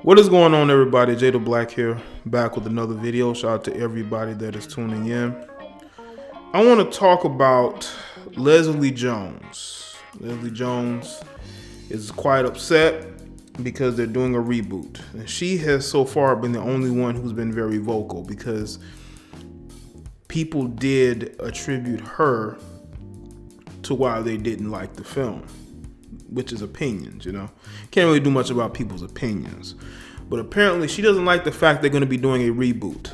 What is going on, everybody? Jay the Black here, back with another video. Shout out to everybody that is tuning in. I want to talk about Leslie Jones. Leslie Jones is quite upset because they're doing a reboot. And she has so far been the only one who's been very vocal because people did attribute her to why they didn't like the film, which is opinions, you know. Can't really do much about people's opinions. But apparently she doesn't like the fact they're going to be doing a reboot.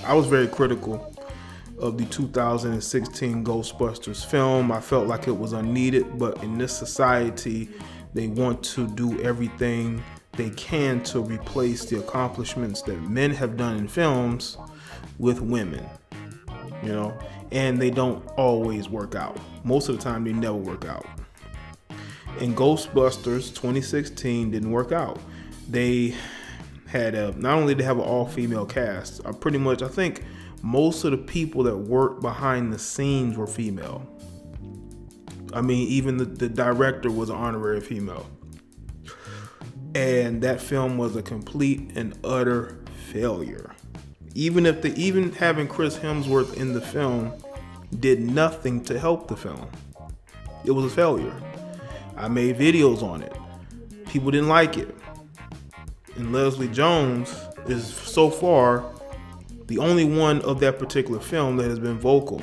I was very critical of the 2016 Ghostbusters film. I felt like it was unneeded, but in this society, they want to do everything they can to replace the accomplishments that men have done in films with women, you know, and they don't always work out. Most of the time, they never work out. And Ghostbusters 2016 didn't work out. They had not only did they have an all-female cast, I think most of the people that worked behind the scenes were female. I mean, even the director was an honorary female. And that film was a complete and utter failure. Even having Chris Hemsworth in the film did nothing to help the film. It was a failure. I made videos on it. People didn't like it. And Leslie Jones is so far the only one of that particular film that has been vocal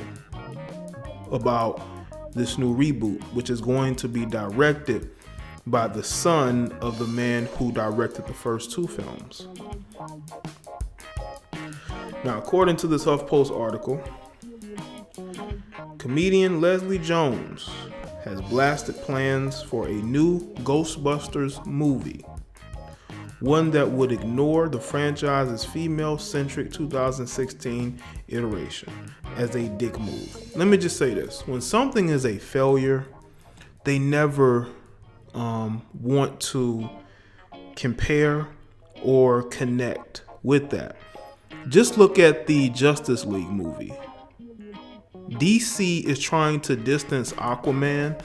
about this new reboot, which is going to be directed by the son of the man who directed the first two films. Now, according to this HuffPost article, comedian Leslie Jones has blasted plans for a new Ghostbusters movie, one that would ignore the franchise's female-centric 2016 iteration as a dick move. Let me just say this. When something is a failure, they never want to compare or connect with that. Just look at the Justice League movie. DC is trying to distance Aquaman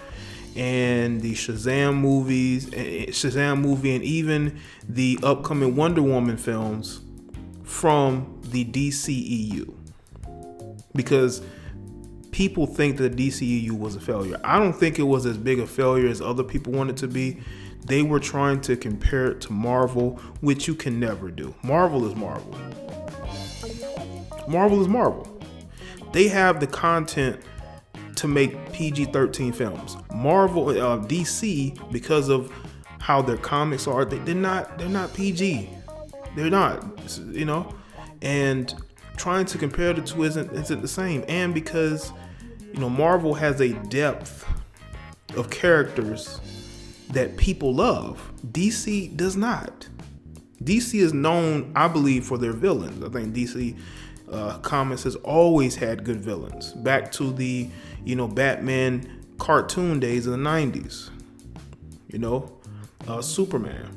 and the Shazam movie, and even the upcoming Wonder Woman films from the DCEU, because people think that the DCEU was a failure. I don't think it was as big a failure as other people want it to be. They were trying to compare it to Marvel, which you can never do. Marvel is Marvel. Marvel is Marvel. They have the content to make PG-13 films. Marvel, DC, because of how their comics are, they're not PG. They're not, you know. And trying to compare the two isn't the same. And because, you know, Marvel has a depth of characters that people love, DC does not. DC is known, I believe, for their villains. I think DC Comics has always had good villains. Back to the, you know, Batman cartoon days of the 90s. You know, Superman.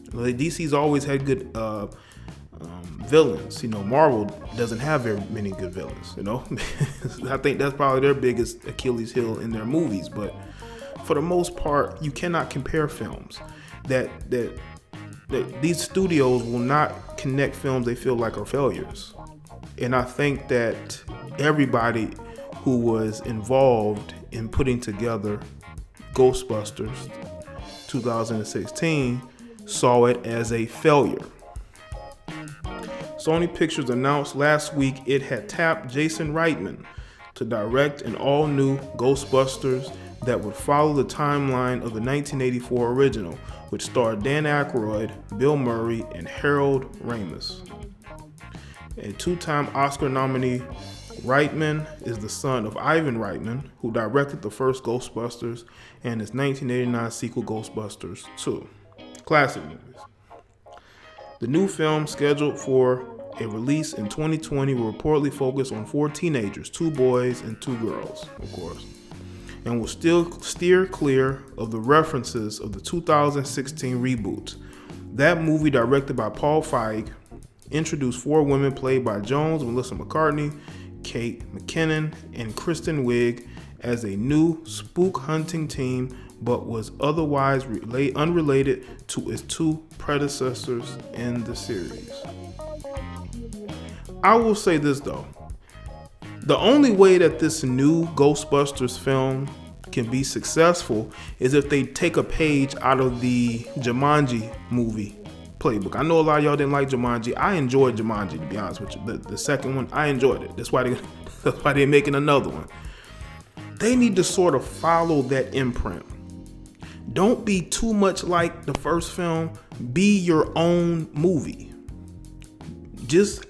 DC's always had good villains. You know, Marvel doesn't have very many good villains, you know. I think that's probably their biggest Achilles heel in their movies. But for the most part, you cannot compare films. That these studios will not connect films they feel like are failures. And I think that everybody who was involved in putting together Ghostbusters 2016 saw it as a failure. Sony Pictures announced last week it had tapped Jason Reitman to direct an all-new Ghostbusters that would follow the timeline of the 1984 original, which starred Dan Aykroyd, Bill Murray, and Harold Ramis. A two-time Oscar nominee, Reitman is the son of Ivan Reitman, who directed the first Ghostbusters and his 1989 sequel Ghostbusters 2. Classic movies. The new film, scheduled for a release in 2020, will reportedly focus on 4 teenagers, 2 boys and 2 girls, of course, and will still steer clear of the references of the 2016 reboot. That movie, directed by Paul Feig, introduced 4 women played by Jones, Melissa McCartney, Kate McKinnon, and Kristen Wiig as a new spook hunting team but was otherwise unrelated to its two predecessors in the series. I will say this though. The only way that this new Ghostbusters film can be successful is if they take a page out of the Jumanji movie playbook. I know a lot of y'all didn't like Jumanji. I enjoyed Jumanji, to be honest with you. The second one, I enjoyed it. That's why they're making another one. They need to sort of follow that imprint. Don't be too much like the first film. Be your own movie. Just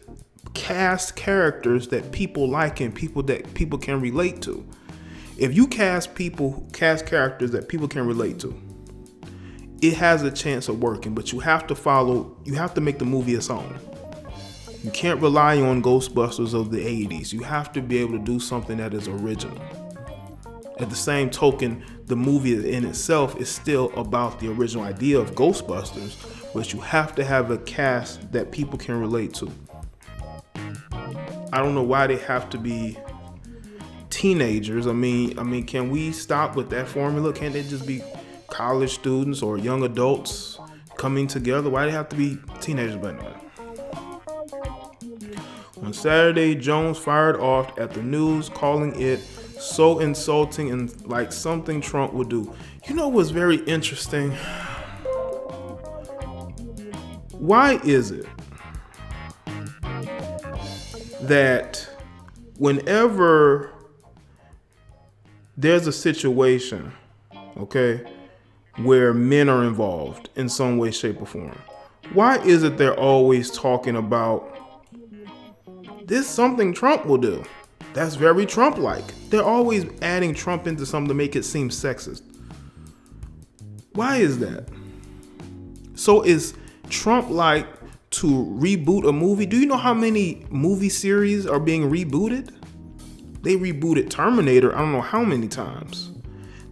cast characters that people like and people that people can relate to. If you cast characters that people can relate to, it has a chance of working, but you have to make the movie its own. You can't rely on Ghostbusters of the 80s. You have to be able to do something that is original. At the same token, the movie in itself is still about the original idea of Ghostbusters, but you have to have a cast that people can relate to. I don't know why they have to be teenagers. I mean, can we stop with that formula? Can't they just be college students or young adults coming together? Why do they have to be teenagers? But anyway. On Saturday, Jones fired off at the news, calling it so insulting and like something Trump would do. You know what's very interesting? Why is it that whenever there's a situation, okay, where men are involved in some way, shape, or form, why is it they're always talking about this something Trump will do? That's very Trump-like. They're always adding Trump into something to make it seem sexist. Why is that? So is Trump like to reboot a movie? Do you know how many movie series are being rebooted? They rebooted Terminator, I don't know how many times.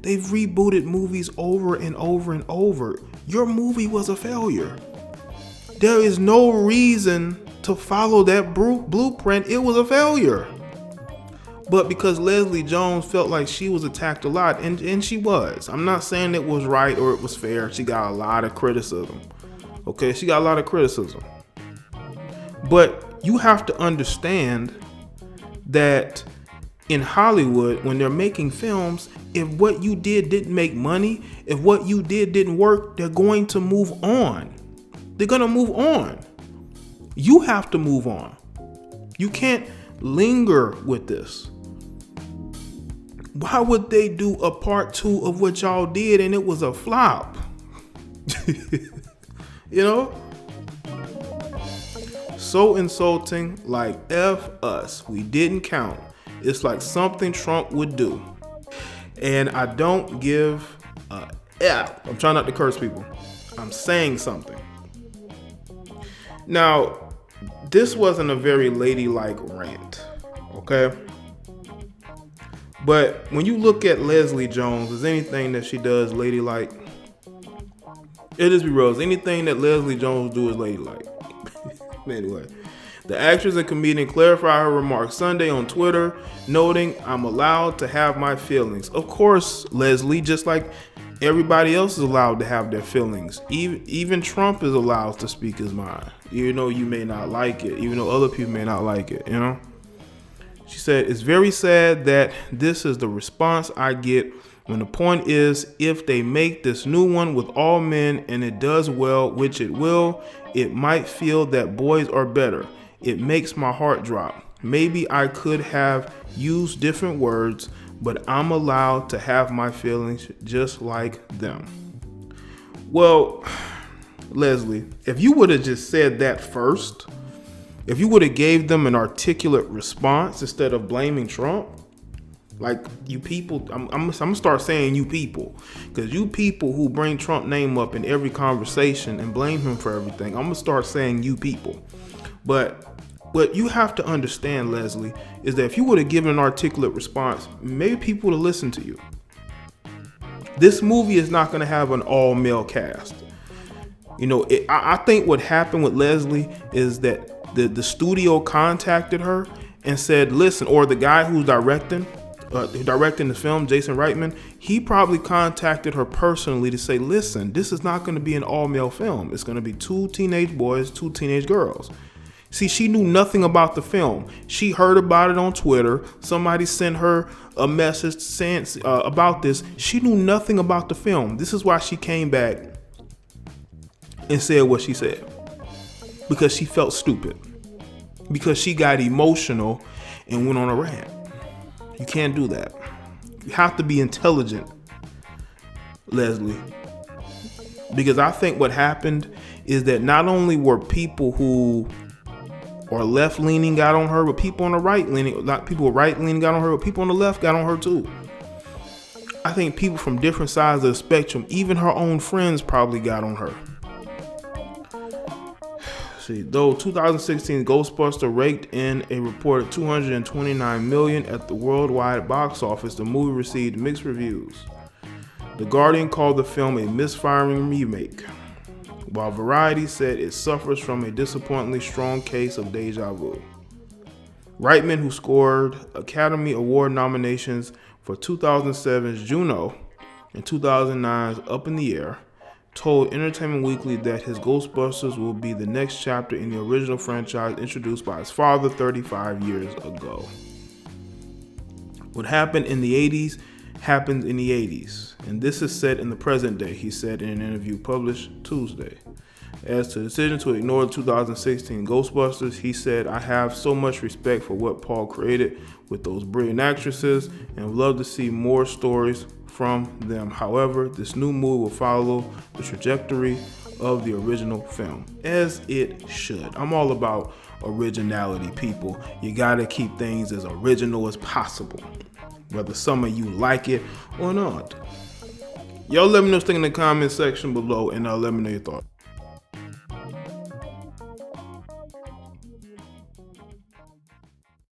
They've rebooted movies over and over and over. Your movie was a failure. There is no reason to follow that blueprint. It was a failure. But because Leslie Jones felt like she was attacked a lot, and she was. I'm not saying it was right or it was fair. She got a lot of criticism. Okay, she got a lot of criticism. But you have to understand that in Hollywood, when they're making films, if what you did didn't make money, if what you did didn't work, they're going to move on. They're going to move on. You have to move on. You can't linger with this. Why would they do a part 2 of what y'all did and it was a flop? You know? So insulting, like F us. We didn't count. It's like something Trump would do. And I don't give a F. I'm trying not to curse people. I'm saying something. Now, this wasn't a very ladylike rant, okay? But when you look at Leslie Jones, is anything that she does ladylike? It is be real. Anything that Leslie Jones do is ladylike. Anyway, the actress and comedian clarified her remarks Sunday on Twitter, noting, "I'm allowed to have my feelings." Of course, Leslie, just like everybody else is allowed to have their feelings. Even Trump is allowed to speak his mind. Even though you may not like it, even though other people may not like it, you know? She said, "It's very sad that this is the response I get when the point is, if they make this new one with all men and it does well, which it will, it might feel that boys are better. It makes my heart drop. Maybe I could have used different words, but I'm allowed to have my feelings just like them." Well, Leslie, if you would have just said that first, if you would have gave them an articulate response instead of blaming Trump, like you people, I'm gonna start saying you people, because you people who bring Trump name up in every conversation and blame him for everything, I'm gonna start saying you people. But what you have to understand, Leslie, is that if you would have given an articulate response, maybe people would have listened to you. This movie is not gonna have an all-male cast. You know, I think what happened with Leslie is that the studio contacted her and said, listen, or the guy who's directing, directing the film, Jason Reitman, he probably contacted her personally to say, listen, this is not going to be an all-male film. It's going to be 2 teenage boys, 2 teenage girls. See, she knew nothing about the film. She heard about it on Twitter. Somebody sent her a message saying about this. She knew nothing about the film. This is why she came back and said what she said. Because she felt stupid. Because she got emotional and went on a rant. You can't do that. You have to be intelligent, Leslie. Because I think what happened is that not only were people who are left-leaning got on her, but people on the right-leaning, not people who are right-leaning got on her, but people on the left got on her too. I think people from different sides of the spectrum, even her own friends, probably got on her. See, though 2016 Ghostbusters raked in a reported $229 million at the worldwide box office, the movie received mixed reviews. The Guardian called the film a misfiring remake, while Variety said it suffers from a disappointingly strong case of deja vu. Reitman, who scored Academy Award nominations for 2007's Juno and 2009's Up in the Air, told Entertainment Weekly that his Ghostbusters will be the next chapter in the original franchise introduced by his father 35 years ago. What happened in the 80s happened in the 80s, and this is set in the present day, he said in an interview published Tuesday. As to the decision to ignore the 2016 Ghostbusters, he said, I have so much respect for what Paul created with those brilliant actresses and would love to see more stories from them. However, this new movie will follow the trajectory of the original film, as it should. I'm all about originality, people. You gotta keep things as original as possible, whether some of you like it or not. Y'all let me know in the comment section below, and let me know your thoughts.